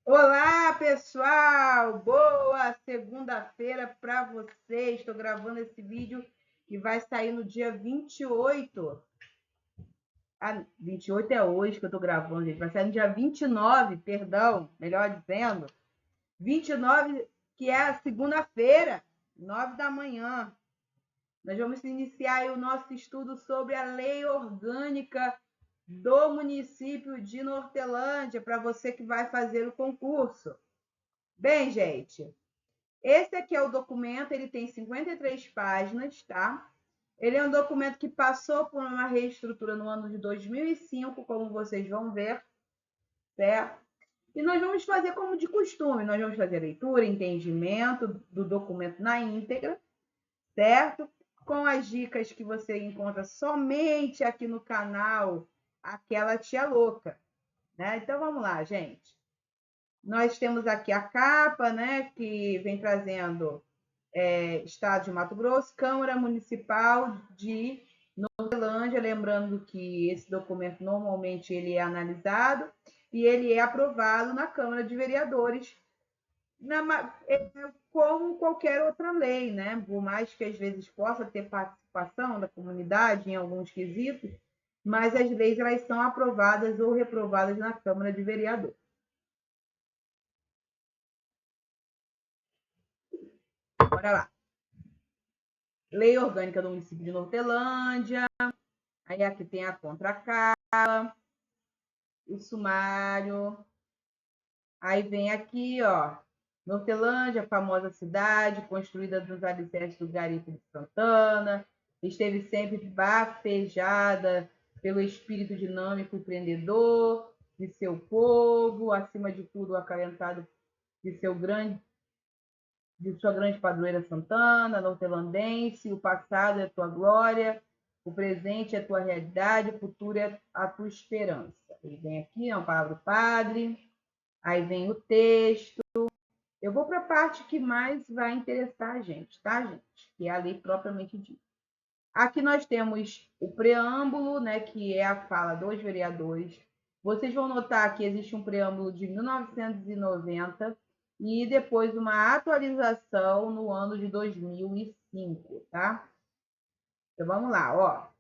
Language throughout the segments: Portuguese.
Olá, pessoal! Boa segunda-feira para vocês. Estou gravando esse vídeo que vai sair no dia 28. 28 é hoje que eu estou gravando, gente. Vai sair no dia 29, perdão, melhor dizendo. 29, que é a segunda-feira, 9 da manhã. Nós vamos iniciar o nosso estudo sobre a lei orgânica do município de Nortelândia, para você que vai fazer o concurso. Bem, gente, esse aqui é o documento, ele tem 53 páginas, tá? Ele é um documento que passou por uma reestrutura no ano de 2005, como vocês vão ver, certo? E nós vamos fazer como de costume, nós vamos fazer leitura, entendimento do documento na íntegra, certo? Com as dicas que você encontra somente aqui no canal Aquela Tia Louca, né? Então vamos lá, gente. Nós temos aqui a capa, né, que vem trazendo Estado de Mato Grosso, Câmara Municipal de Nortelândia, lembrando que esse documento normalmente ele é analisado e ele é aprovado na Câmara de Vereadores, como qualquer outra lei, né? Por mais que às vezes possa ter participação da comunidade em alguns quesitos, mas as leis elas são aprovadas ou reprovadas na Câmara de Vereadores. Bora lá. Lei Orgânica do Município de Nortelândia. Aí aqui tem a contracapa, o sumário. Aí vem aqui, ó, Nortelândia, famosa cidade, construída nos alicerces do Garimpo de Santana, esteve sempre bafejada pelo espírito dinâmico e empreendedor de seu povo, acima de tudo acalentado de sua grande padroeira Santana, nortelandense, o passado é tua glória, o presente é tua realidade, o futuro é a tua esperança. E vem aqui, é uma palavra do padre, aí vem o texto. Eu vou para a parte que mais vai interessar a gente, tá, gente? Que é a lei propriamente dita. Aqui nós temos o preâmbulo, né, que é a fala dos vereadores. Vocês vão notar que existe um preâmbulo de 1990 e depois uma atualização no ano de 2005, tá? Então vamos lá, ó.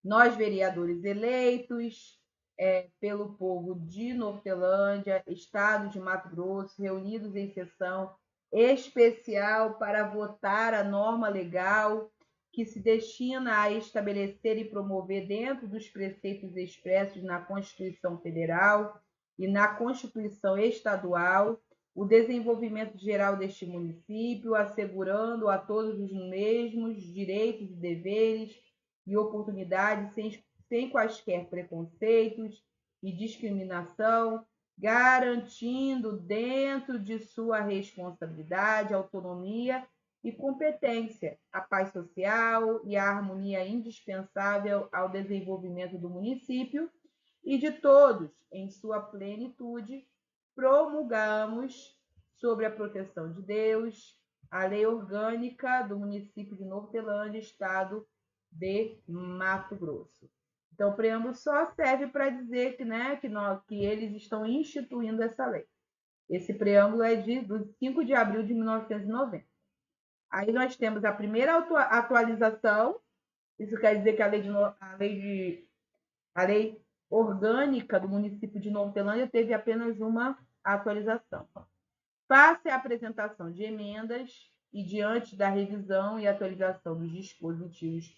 Nós, vereadores eleitos pelo povo de Nortelândia, estado de Mato Grosso, reunidos em sessão especial para votar a norma legal que se destina a estabelecer e promover, dentro dos preceitos expressos na Constituição Federal e na Constituição Estadual, o desenvolvimento geral deste município, assegurando a todos os mesmos direitos e deveres e oportunidades sem quaisquer preconceitos e discriminação, garantindo, dentro de sua responsabilidade, autonomia e competência, a paz social e a harmonia indispensável ao desenvolvimento do município e de todos em sua plenitude. Promulgamos, sobre a proteção de Deus, a lei orgânica do município de Nortelândia, estado de Mato Grosso. Então, o preâmbulo só serve para dizer que eles estão instituindo essa lei. Esse preâmbulo é do 5 de abril de 1990. Aí nós temos a primeira atualização, isso quer dizer que a lei orgânica do município de Nortelândia teve apenas uma atualização. Face à apresentação de emendas e diante da revisão e atualização dos dispositivos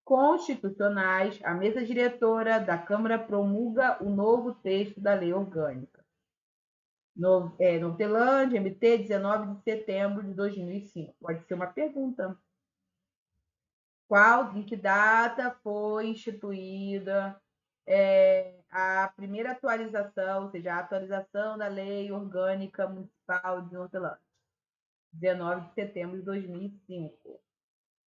constitucionais, a mesa diretora da Câmara promulga o novo texto da lei orgânica. Nortelândia, MT, 19 de setembro de 2005. Pode ser uma pergunta. Em que data foi instituída a primeira atualização, ou seja, a atualização da lei orgânica municipal de Nortelândia? 19 de setembro de 2005.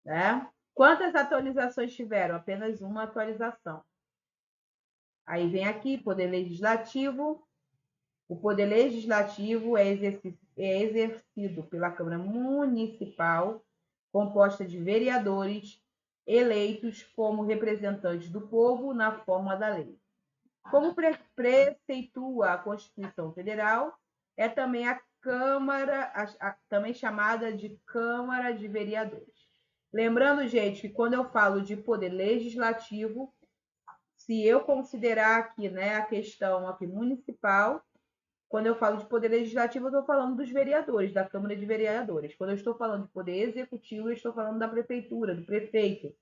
Né? Quantas atualizações tiveram? Apenas uma atualização. Aí vem aqui, Poder Legislativo. O Poder Legislativo é exercido pela Câmara Municipal, composta de vereadores eleitos como representantes do povo na forma da lei. Como preceitua a Constituição Federal, é também a Câmara, também chamada de Câmara de Vereadores. Lembrando, gente, que quando eu falo de poder legislativo, se eu considerar aqui, né, a questão aqui municipal, quando eu falo de poder legislativo, eu estou falando dos vereadores, da Câmara de Vereadores. Quando eu estou falando de poder executivo, eu estou falando da prefeitura, do prefeito,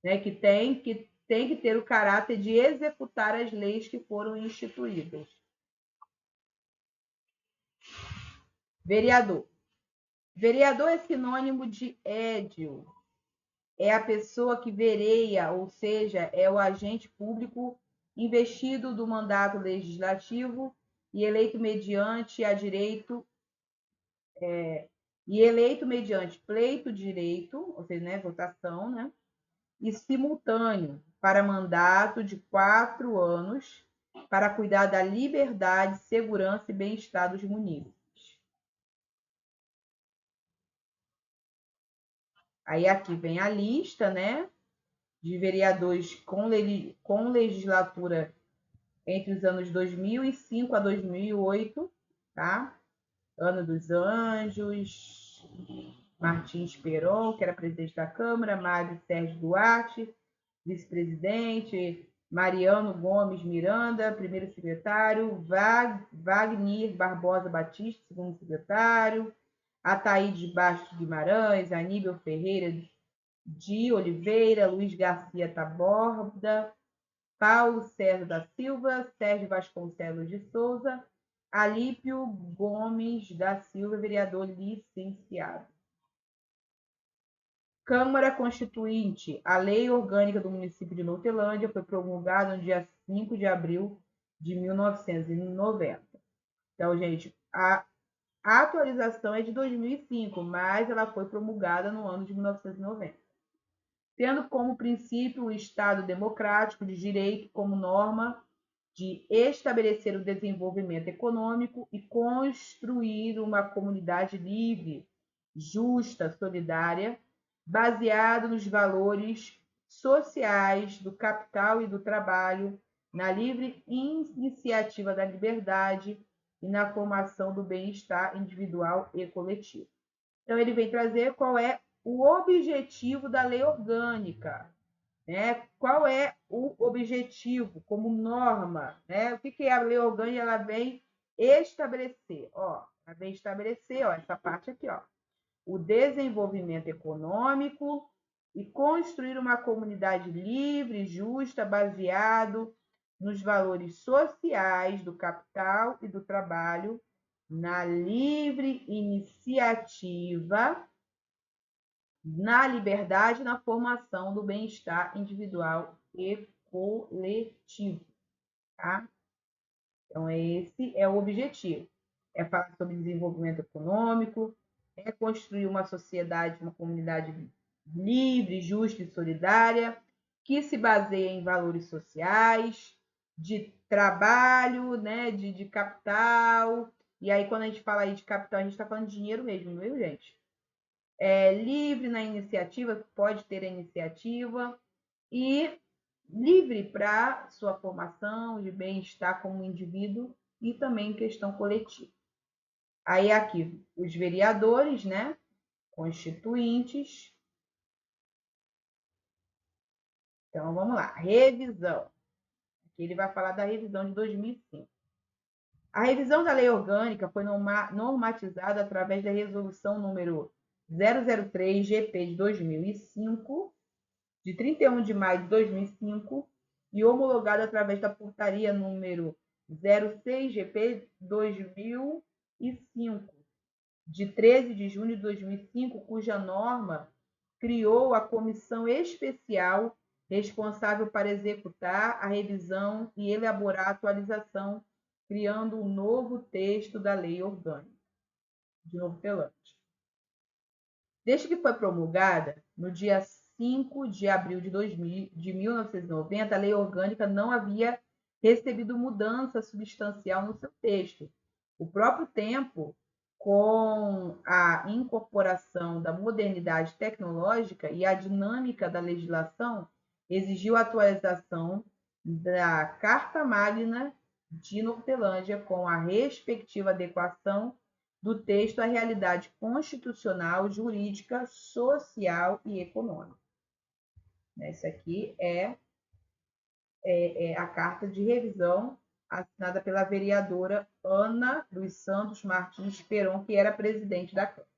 né, que tem que ter o caráter de executar as leis que foram instituídas. Vereador. Vereador é sinônimo de édil. É a pessoa que vereia, ou seja, é o agente público investido do mandato legislativo e eleito mediante pleito direito, ou seja, né, votação, né, e simultâneo para mandato de 4 anos para cuidar da liberdade, segurança e bem-estar dos munícipes. Aí aqui vem a lista, né, de vereadores com legislatura entre os anos 2005 a 2008, tá? Ano dos Anjos, Martins Peron, que era presidente da Câmara, Mário Sérgio Duarte, vice-presidente, Mariano Gomes Miranda, primeiro secretário, Wagner Barbosa Batista, segundo secretário, Ataíde Bastos Guimarães, Aníbal Ferreira de Oliveira, Luiz Garcia Taborda, Paulo César da Silva, Sérgio Vasconcelos de Souza, Alípio Gomes da Silva, vereador licenciado. Câmara Constituinte. A Lei Orgânica do Município de Nortelândia foi promulgada no dia 5 de abril de 1990. Então, gente, a atualização é de 2005, mas ela foi promulgada no ano de 1990. Tendo como princípio o Estado democrático de direito como norma de estabelecer o desenvolvimento econômico e construir uma comunidade livre, justa, solidária, baseado nos valores sociais do capital e do trabalho, na livre iniciativa da liberdade e na formação do bem-estar individual e coletivo. Então, ele vem trazer qual é o objetivo da lei orgânica, né? Qual é o objetivo como norma, né? O que é a lei orgânica? Ela vem estabelecer, ó, ela vem estabelecer, ó, essa parte aqui, ó, o desenvolvimento econômico e construir uma comunidade livre, justa, baseado nos valores sociais do capital e do trabalho, na livre iniciativa, na liberdade e na formação do bem-estar individual e coletivo, tá? Então, esse é o objetivo. É falar sobre desenvolvimento econômico, é construir uma sociedade, uma comunidade livre, justa e solidária, que se baseia em valores sociais, de trabalho, né, de capital. E aí, quando a gente fala aí de capital, a gente está falando de dinheiro mesmo, viu, gente? É livre na iniciativa, pode ter a iniciativa, e livre para sua formação de bem-estar como indivíduo e também em questão coletiva. Aí aqui os vereadores, né, constituintes. Então vamos lá, revisão. Aqui ele vai falar da revisão de 2005. A revisão da lei orgânica foi normatizada através da resolução número 003 GP de 2005, de 31 de maio de 2005, e homologada através da portaria número 06 GP 2005, de 13 de junho de 2005, cuja norma criou a comissão especial responsável para executar a revisão e elaborar a atualização, criando um novo texto da lei orgânica de Nortelândia. Desde que foi promulgada, no dia 5 de abril de 1990, a lei orgânica não havia recebido mudança substancial no seu texto. O próprio tempo, com a incorporação da modernidade tecnológica e a dinâmica da legislação, exigiu a atualização da Carta Magna de Nortelândia, com a respectiva adequação do texto à realidade constitucional, jurídica, social e econômica. Essa aqui é a carta de revisão assinada pela vereadora Ana dos Santos Martins Peron, que era presidente da Câmara.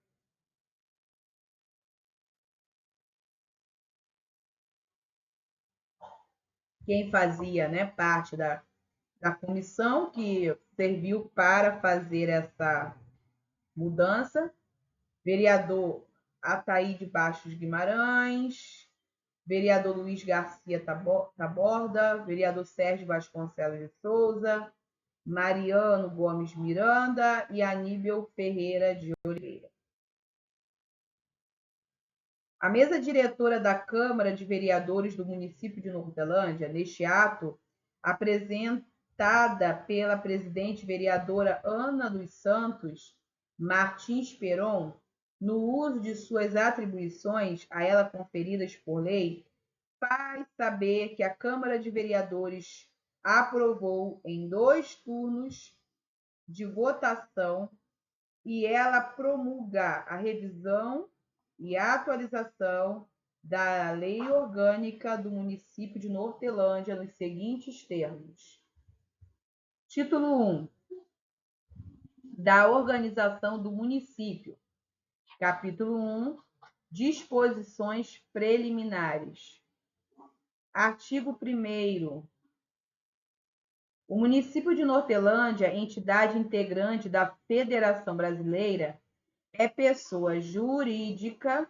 Quem fazia, né, parte da comissão que serviu para fazer essa mudança, vereador Ataíde Bastos Guimarães, vereador Luiz Garcia Taborda, vereador Sérgio Vasconcelos de Souza, Mariano Gomes Miranda e Aníbal Ferreira de Oliveira. A mesa diretora da Câmara de Vereadores do município de Nortelândia, neste ato, apresentada pela presidente vereadora Ana dos Santos Martins Peron, no uso de suas atribuições a ela conferidas por lei, faz saber que a Câmara de Vereadores aprovou em 2 turnos de votação e ela promulgar a revisão e a atualização da Lei Orgânica do município de Nortelândia nos seguintes termos. Título 1. Da organização do município. Capítulo 1. Disposições preliminares. Artigo 1º. O município de Nortelândia, entidade integrante da Federação Brasileira, é pessoa jurídica,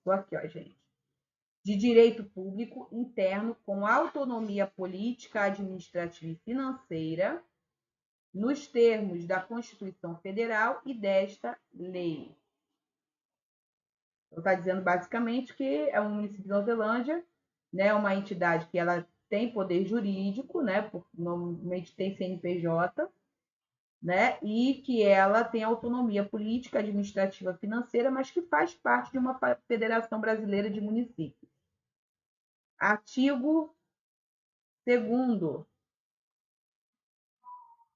tô aqui, ó, gente, de direito público interno com autonomia política, administrativa e financeira, nos termos da Constituição Federal e desta lei. Então, está dizendo basicamente que é um município de Nortelândia, né, uma entidade que ela tem poder jurídico, né, porque normalmente tem CNPJ, né, e que ela tem autonomia política, administrativa, financeira, mas que faz parte de uma Federação Brasileira de Municípios. Artigo 2º.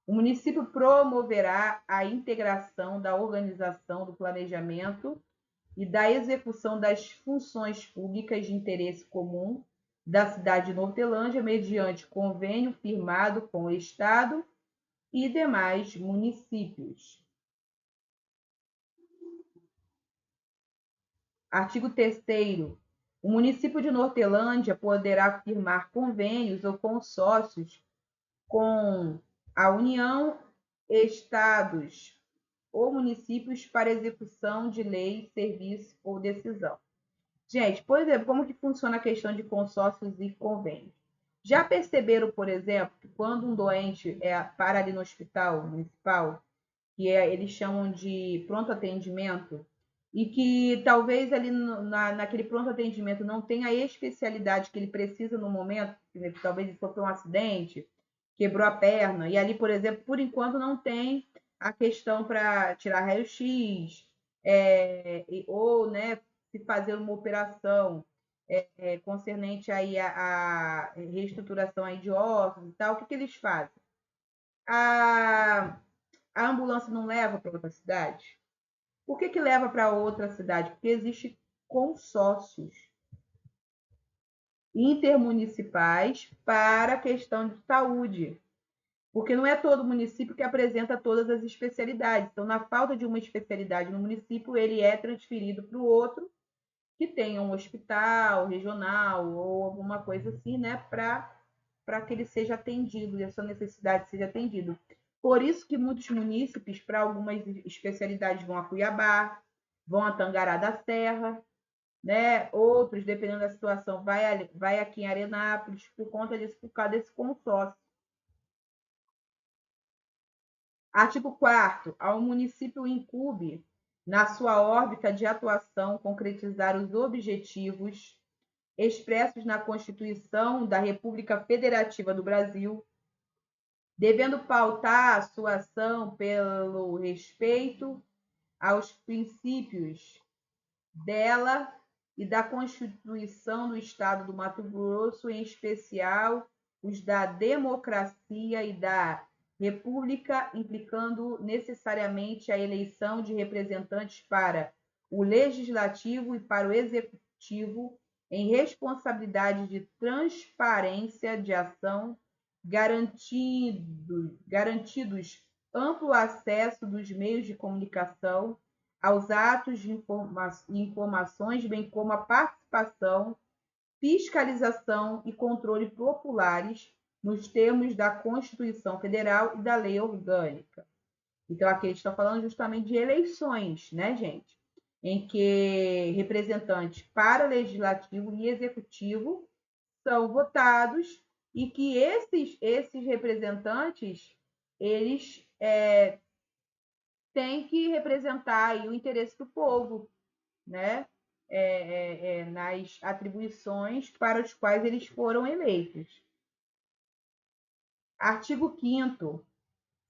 O município promoverá a integração da organização do planejamento e da execução das funções públicas de interesse comum da cidade de Nortelândia mediante convênio firmado com o Estado e demais municípios. Artigo 3º. O município de Nortelândia poderá firmar convênios ou consórcios com a União, estados ou municípios para execução de lei, serviço ou decisão. Gente, por exemplo, como que funciona a questão de consórcios e convênios? Já perceberam, por exemplo, que quando um doente para ali no hospital municipal, que eles chamam de pronto atendimento, e que talvez ali naquele pronto atendimento não tenha a especialidade que ele precisa no momento, talvez ele sofreu um acidente, quebrou a perna, e ali, por exemplo, por enquanto não tem a questão para tirar raio-x, ou, né, se fazer uma operação concernente aí a reestruturação aí de ossos e tal, o que eles fazem? A ambulância não leva para outra cidade? Por que leva para outra cidade? Porque existem consórcios intermunicipais para a questão de saúde. Porque não é todo município que apresenta todas as especialidades. Então, na falta de uma especialidade no município, ele é transferido para o outro, que tenha um hospital regional ou alguma coisa assim, né, para que ele seja atendido, e a sua necessidade seja atendida. Por isso que muitos munícipes, para algumas especialidades, vão a Cuiabá, vão a Tangará da Serra, né? Outros, dependendo da situação, vai aqui em Arenápolis, por conta disso, por causa desse consórcio. Artigo 4º. Ao município incumbe, na sua órbita de atuação, concretizar os objetivos expressos na Constituição da República Federativa do Brasil, devendo pautar a sua ação pelo respeito aos princípios dela e da Constituição do Estado do Mato Grosso, em especial os da democracia e da república, implicando necessariamente a eleição de representantes para o legislativo e para o executivo, em responsabilidade de transparência de ação, garantidos amplo acesso dos meios de comunicação aos atos de informações, bem como a participação, fiscalização e controle populares nos termos da Constituição Federal e da Lei Orgânica. Então, aqui a gente está falando justamente de eleições, né, gente? Em que representantes para legislativo e executivo são votados e que esses representantes, eles têm que representar aí o interesse do povo, né? Nas atribuições para as quais eles foram eleitos. Artigo 5º.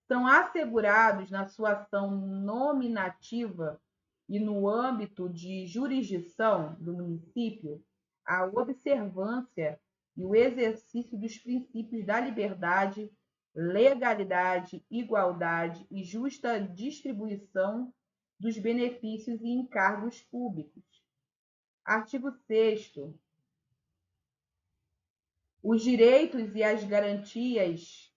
São assegurados na sua ação nominativa e no âmbito de jurisdição do município a observância e o exercício dos princípios da liberdade, legalidade, igualdade e justa distribuição dos benefícios e encargos públicos. Artigo 6º. Os direitos e as garantias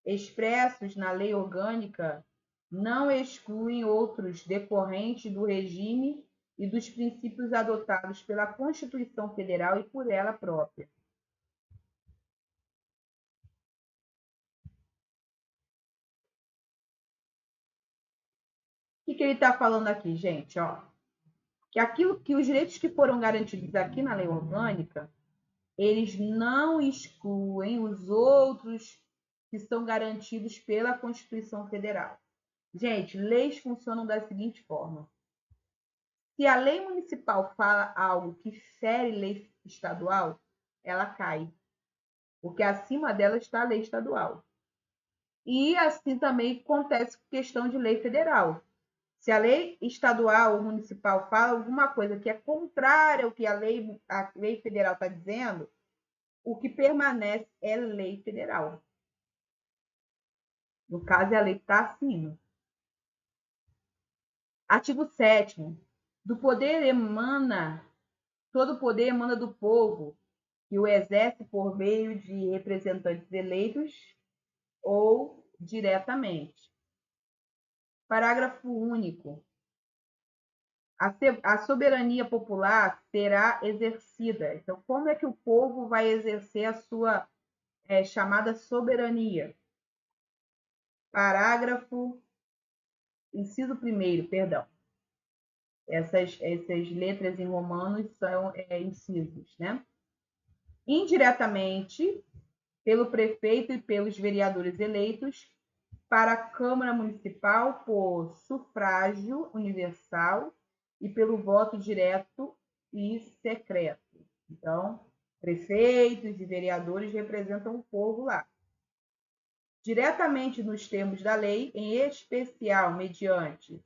expressos na Lei Orgânica não excluem outros decorrentes do regime e dos princípios adotados pela Constituição Federal e por ela própria. O que ele está falando aqui, gente? Que os direitos que foram garantidos aqui na Lei Orgânica, eles não excluem os outros que são garantidos pela Constituição Federal. Gente, leis funcionam da seguinte forma. Se a lei municipal fala algo que fere lei estadual, ela cai, porque acima dela está a lei estadual. E assim também acontece com questão de lei federal. Se a lei estadual ou municipal fala alguma coisa que é contrária ao que a lei federal está dizendo, o que permanece é lei federal. No caso, é a lei que está acima. Artigo 7º. Todo poder emana do povo, que o exerce por meio de representantes eleitos ou diretamente. Parágrafo único. A soberania popular será exercida. Então, como é que o povo vai exercer a sua chamada soberania? Inciso 1º, perdão. Essas letras em romanos são incisos, né? Indiretamente, pelo prefeito e pelos vereadores eleitos para a Câmara Municipal por sufrágio universal e pelo voto direto e secreto. Então, prefeitos e vereadores representam o povo lá. Diretamente nos termos da lei, em especial mediante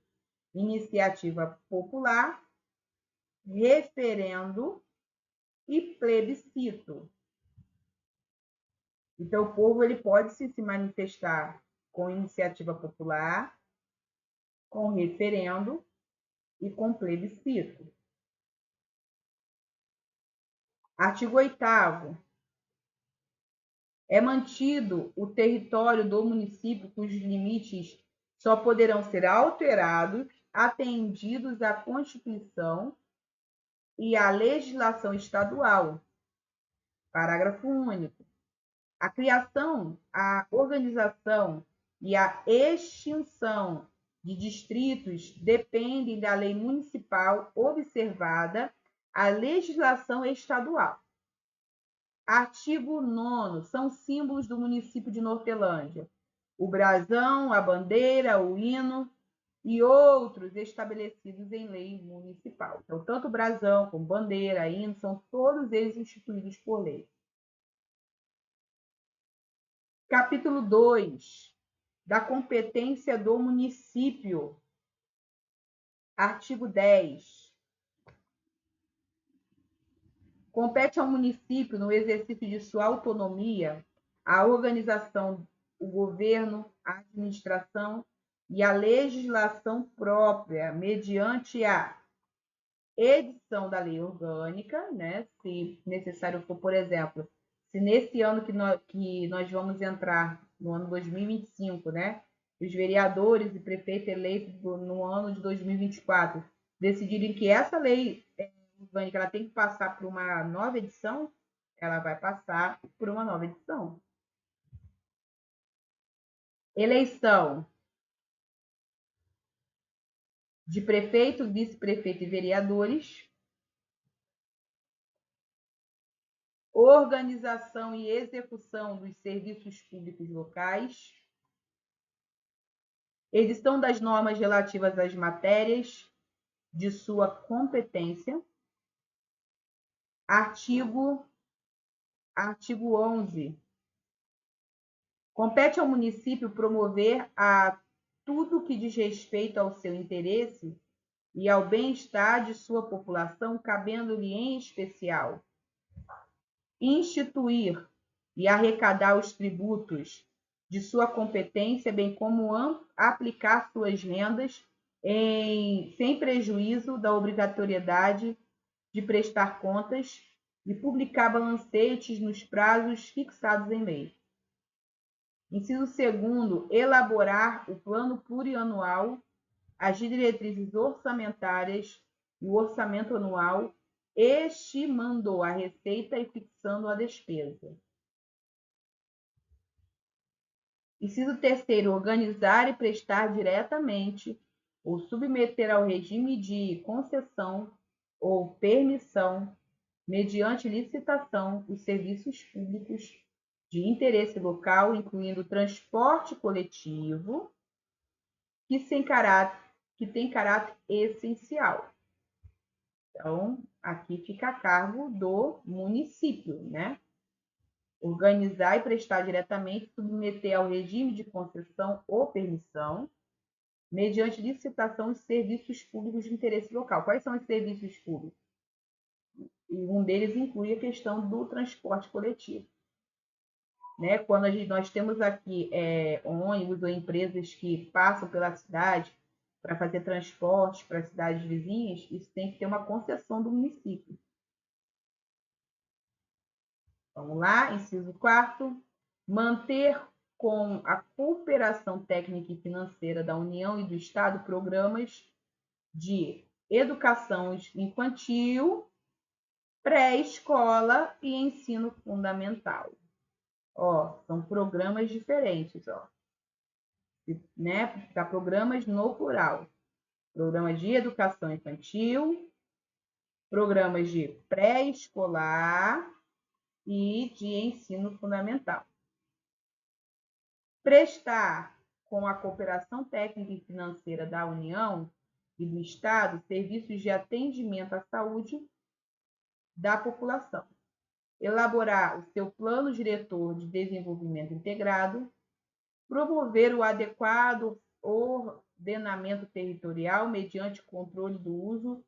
iniciativa popular, referendo e plebiscito. Então, o povo ele pode se manifestar com iniciativa popular, com referendo e com plebiscito. Artigo 8º. É mantido o território do município cujos limites só poderão ser alterados atendidos à Constituição e à legislação estadual. Parágrafo único. A criação, a organização e a extinção de distritos dependem da lei municipal, observada a legislação estadual. Artigo 9º. São símbolos do município de Nortelândia: o brasão, a bandeira, o hino e outros estabelecidos em lei municipal. Então, tanto brasão como bandeira, hino, são todos eles instituídos por lei. Capítulo 2. Da competência do município. Artigo 10. Compete ao município, no exercício de sua autonomia, a organização, o governo, a administração e a legislação própria, mediante a edição da lei orgânica, né? Se necessário for, por exemplo, se nesse ano que nós vamos entrar, no ano 2025, né? Os vereadores e prefeito eleitos no ano de 2024 decidirem que essa lei orgânica ela tem que passar por uma nova edição, ela vai passar por uma nova edição. Eleição de prefeito, vice-prefeito e vereadores. Organização e execução dos serviços públicos locais. Edição das normas relativas às matérias de sua competência. Artigo 11. Compete ao município promover a tudo que diz respeito ao seu interesse e ao bem-estar de sua população, cabendo-lhe em especial instituir e arrecadar os tributos de sua competência, bem como aplicar suas rendas sem prejuízo da obrigatoriedade de prestar contas e publicar balancetes nos prazos fixados em lei. Inciso 2º, elaborar o plano plurianual, as diretrizes orçamentárias e o orçamento anual, estimando a receita e fixando a despesa. Inciso 3º, organizar e prestar diretamente ou submeter ao regime de concessão ou permissão, mediante licitação, os serviços públicos de interesse local, incluindo transporte coletivo, que tem caráter essencial. Então, aqui fica a cargo do município, né? Organizar e prestar diretamente, submeter ao regime de concessão ou permissão, mediante licitação de serviços públicos de interesse local. Quais são os serviços públicos? E um deles inclui a questão do transporte coletivo. Né? Quando nós temos aqui ônibus ou empresas que passam pela cidade para fazer transporte para as cidades vizinhas, isso tem que ter uma concessão do município. Vamos lá, inciso 4º. Manter com a cooperação técnica e financeira da União e do Estado programas de educação infantil, pré-escola e ensino fundamental. Ó, são programas diferentes, ó. Né? Tá, programas no plural. Programas de educação infantil, programas de pré-escolar e de ensino fundamental. Prestar, com a cooperação técnica e financeira da União e do Estado, serviços de atendimento à saúde da população. Elaborar o seu plano diretor de desenvolvimento integrado, promover o adequado ordenamento territorial mediante controle do uso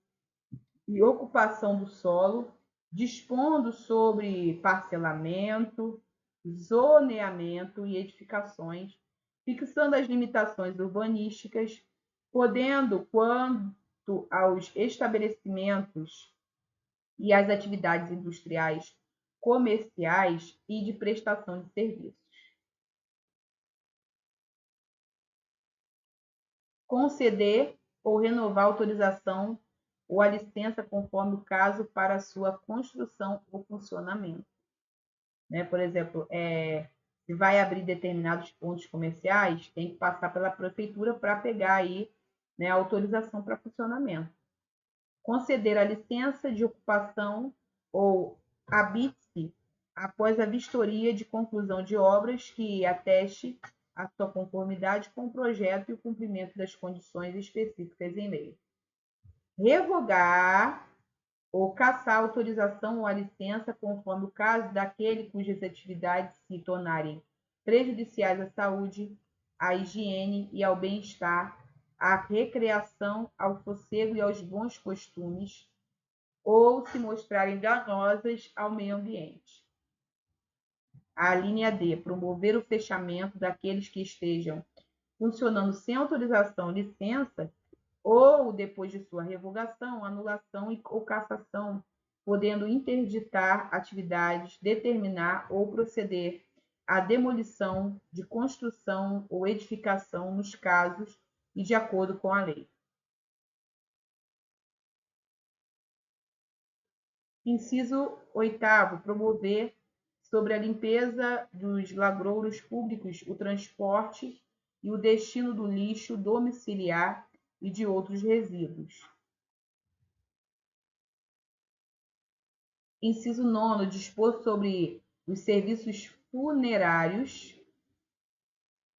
e ocupação do solo, dispondo sobre parcelamento, zoneamento e edificações, fixando as limitações urbanísticas, podendo, quanto aos estabelecimentos e às atividades industriais, comerciais e de prestação de serviços. Conceder ou renovar a autorização ou a licença conforme o caso para sua construção ou funcionamento. Né? Por exemplo, se vai abrir determinados pontos comerciais, tem que passar pela prefeitura para pegar aí, né, a autorização para funcionamento. Conceder a licença de ocupação ou habite-se após a vistoria de conclusão de obras que ateste a sua conformidade com o projeto e o cumprimento das condições específicas em lei. Revogar ou cassar a autorização ou a licença, conforme o caso daquele cujas atividades se tornarem prejudiciais à saúde, à higiene e ao bem-estar, à recreação, ao sossego e aos bons costumes, ou se mostrarem danosas ao meio ambiente. A linha D, promover o fechamento daqueles que estejam funcionando sem autorização, licença, ou, depois de sua revogação, anulação ou cassação, podendo interditar atividades, determinar ou proceder à demolição de construção ou edificação nos casos e de acordo com a lei. Inciso 8º, promover sobre a limpeza dos lagrouros públicos, o transporte e o destino do lixo domiciliar e de outros resíduos. Inciso 9º, dispor sobre os serviços funerários,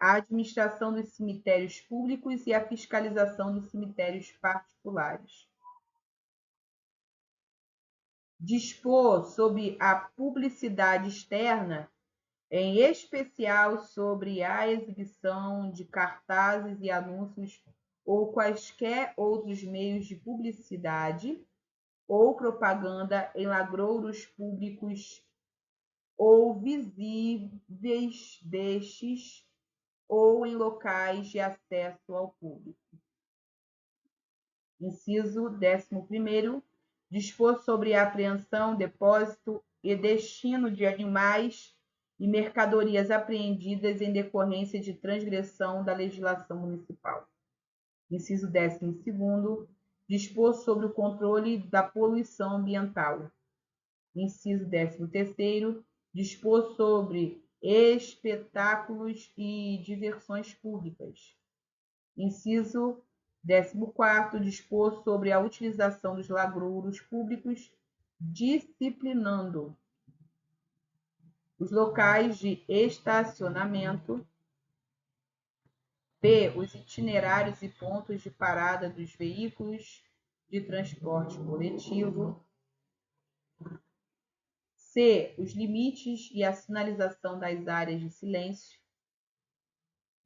a administração dos cemitérios públicos e a fiscalização dos cemitérios particulares. Dispor sobre a publicidade externa, em especial sobre a exibição de cartazes e anúncios ou quaisquer outros meios de publicidade ou propaganda em lagrouros públicos ou visíveis destes ou em locais de acesso ao público. Inciso 11º, dispor sobre a apreensão, depósito e destino de animais e mercadorias apreendidas em decorrência de transgressão da legislação municipal. Inciso 12º, dispor sobre o controle da poluição ambiental. Inciso 13º, dispor sobre espetáculos e diversões públicas. Inciso 14º, dispor sobre a utilização dos lagrouros públicos, disciplinando os locais de estacionamento, b. os itinerários e pontos de parada dos veículos de transporte coletivo, c. os limites e a sinalização das áreas de silêncio,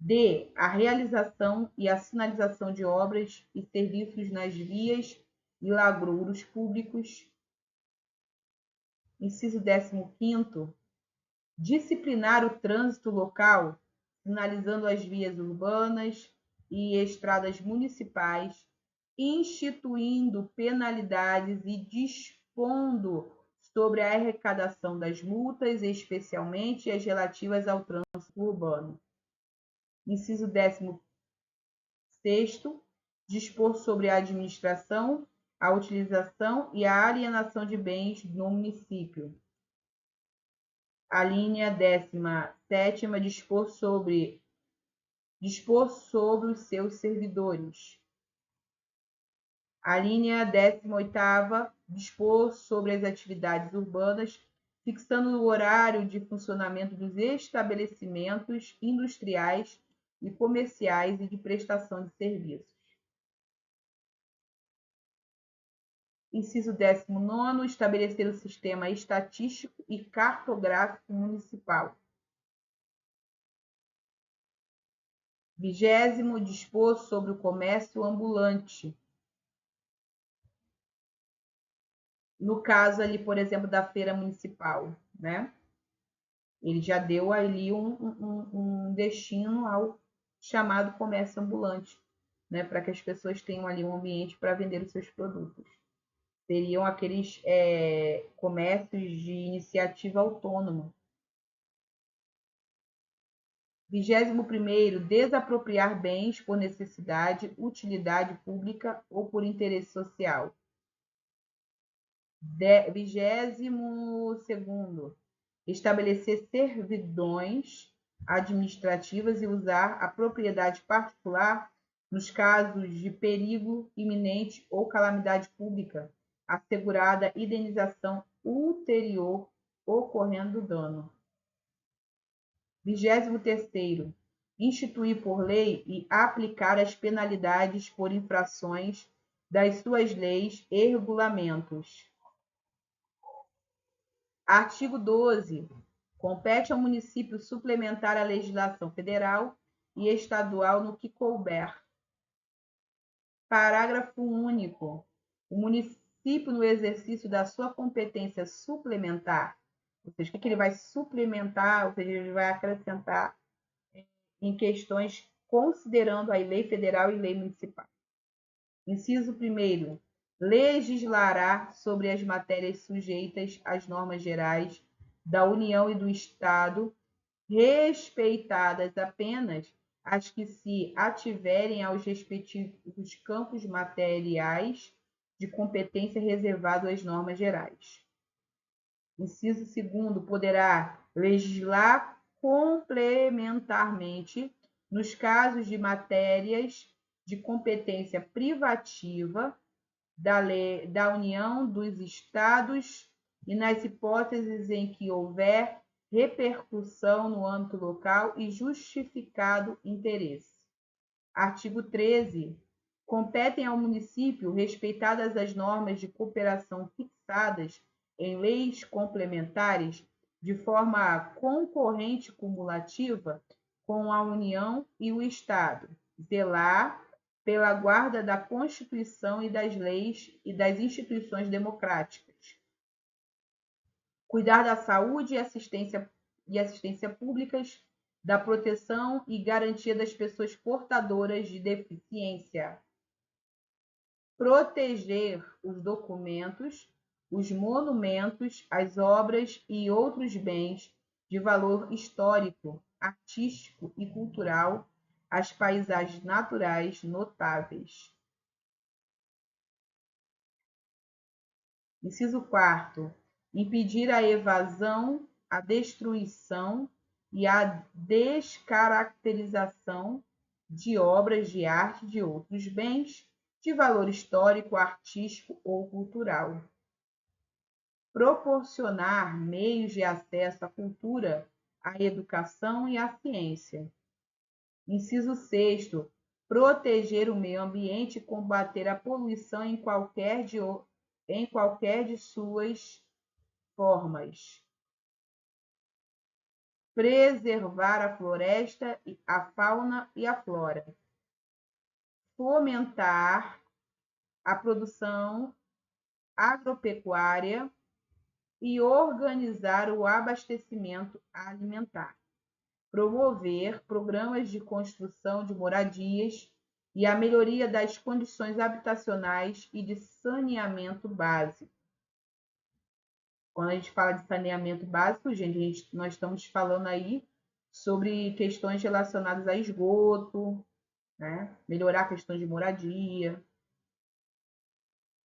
d. a realização e a sinalização de obras e serviços nas vias e lagrouros públicos. Inciso 15º, disciplinar o trânsito local, sinalizando as vias urbanas e estradas municipais, instituindo penalidades e dispondo sobre a arrecadação das multas, especialmente as relativas ao trânsito urbano. Inciso 16º, dispor sobre a administração, a utilização e a alienação de bens no município. A linha 17ª, dispor sobre os seus servidores. A linha 18ª, dispor sobre as atividades urbanas, fixando o horário de funcionamento dos estabelecimentos industriais e comerciais e de prestação de serviços. Inciso 19º, estabelecer o sistema estatístico e cartográfico municipal. 20º, dispor sobre o comércio ambulante. No caso ali, por exemplo, da feira municipal, né? Ele já deu ali um destino ao chamado comércio ambulante, né? Para que as pessoas tenham ali um ambiente para vender os seus produtos. Seriam aqueles comércios de iniciativa autônoma. 21º, desapropriar bens por necessidade, utilidade pública ou por interesse social. 22º, estabelecer servidões administrativas e usar a propriedade particular nos casos de perigo iminente ou calamidade pública, assegurada indenização ulterior ocorrendo dano. 23º, instituir por lei e aplicar as penalidades por infrações das suas leis e regulamentos. Artigo 12. Compete ao município suplementar a legislação federal e estadual no que couber. Parágrafo único. O município município, no exercício da sua competência suplementar, ou seja, o que ele vai suplementar, ou seja, ele vai acrescentar em questões considerando a lei federal e lei municipal. Inciso 1º, legislará sobre as matérias sujeitas às normas gerais da União e do Estado, respeitadas apenas as que se ativerem aos respectivos campos materiais de competência reservado às normas gerais. Inciso 2º, poderá legislar complementarmente nos casos de matérias de competência privativa da União, dos Estados e nas hipóteses em que houver repercussão no âmbito local e justificado interesse. Artigo 13. Competem ao município, respeitadas as normas de cooperação fixadas em leis complementares, de forma concorrente cumulativa com a União e o Estado, zelar pela guarda da Constituição e das leis e das instituições democráticas, cuidar da saúde e assistência públicas, da proteção e garantia das pessoas portadoras de deficiência, proteger os documentos, os monumentos, as obras e outros bens de valor histórico, artístico e cultural, as paisagens naturais notáveis. Inciso 4º. Impedir a evasão, a destruição e a descaracterização de obras de arte e de outros bens de valor histórico, artístico ou cultural. Proporcionar meios de acesso à cultura, à educação e à ciência. Inciso 6º. Proteger o meio ambiente e combater a poluição em qualquer de suas formas. Preservar a floresta, a fauna e a flora. Fomentar a produção agropecuária e organizar o abastecimento alimentar. Promover programas de construção de moradias e a melhoria das condições habitacionais e de saneamento básico. Quando a gente fala de saneamento básico, gente, nós estamos falando aí sobre questões relacionadas a esgoto, né? Melhorar questões de moradia.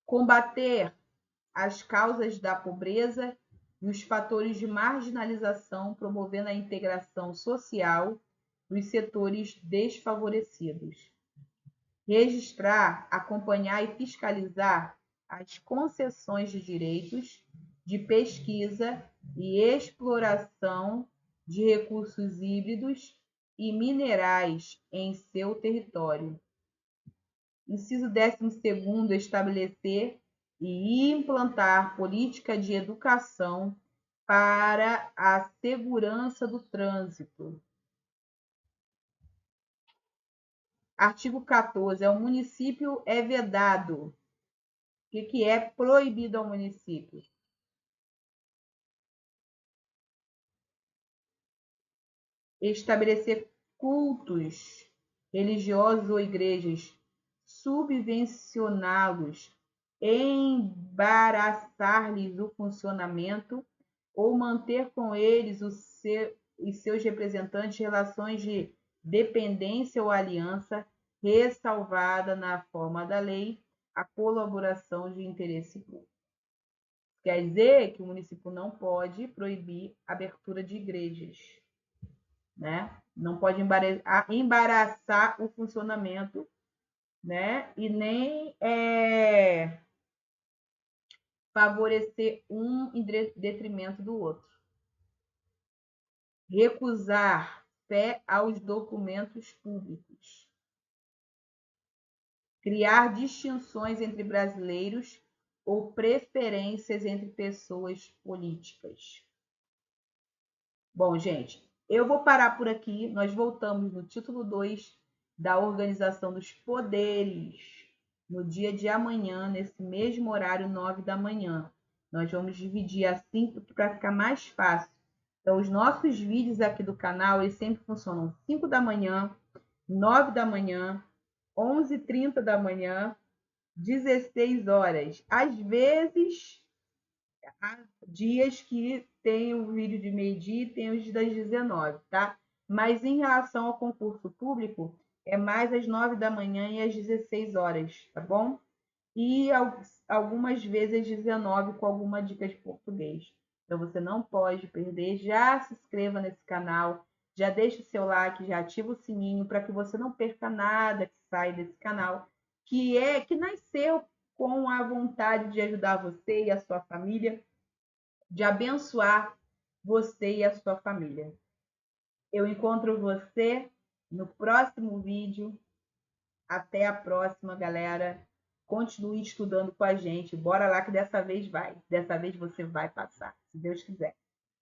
Combater as causas da pobreza e os fatores de marginalização, promovendo a integração social dos setores desfavorecidos. Registrar, acompanhar e fiscalizar as concessões de direitos de pesquisa e exploração de recursos híbridos e minerais em seu território. Inciso 12º, estabelecer e implantar política de educação para a segurança do trânsito. Artigo 14. Ao município é vedado. O que é proibido ao município? Estabelecer cultos religiosos ou igrejas, subvencioná-los, embaraçar-lhes o funcionamento ou manter com eles e seus representantes relações de dependência ou aliança, ressalvada na forma da lei a colaboração de interesse público. Quer dizer que o município não pode proibir a abertura de igrejas, né? Não pode embaraçar o funcionamento, né? E nem favorecer um em detrimento do outro. Recusar fé aos documentos públicos. Criar distinções entre brasileiros ou preferências entre pessoas políticas. Bom, gente, eu vou parar por aqui. Nós voltamos no título 2 da Organização dos Poderes. no dia de amanhã, nesse mesmo horário, 9 da manhã. Nós vamos dividir assim para ficar mais fácil. Então, os nossos vídeos aqui do canal, eles sempre funcionam 5 da manhã, 9 da manhã, 11h30 da manhã, 16 horas. Às vezes, há dias que tem o vídeo de meio-dia e tem os das 19, tá? Mas em relação ao concurso público, é mais às 9 da manhã e às 16 horas, tá bom? E algumas vezes às 19 com alguma dica de português. Então você não pode perder. Já se inscreva nesse canal, já deixa o seu like, já ativa o sininho para que você não perca nada que sai desse canal, que nasceu com a vontade de ajudar você e a sua família, de abençoar você e a sua família. Eu encontro você no próximo vídeo. Até a próxima, galera. Continue estudando com a gente. Bora lá que dessa vez vai. Dessa vez você vai passar, se Deus quiser.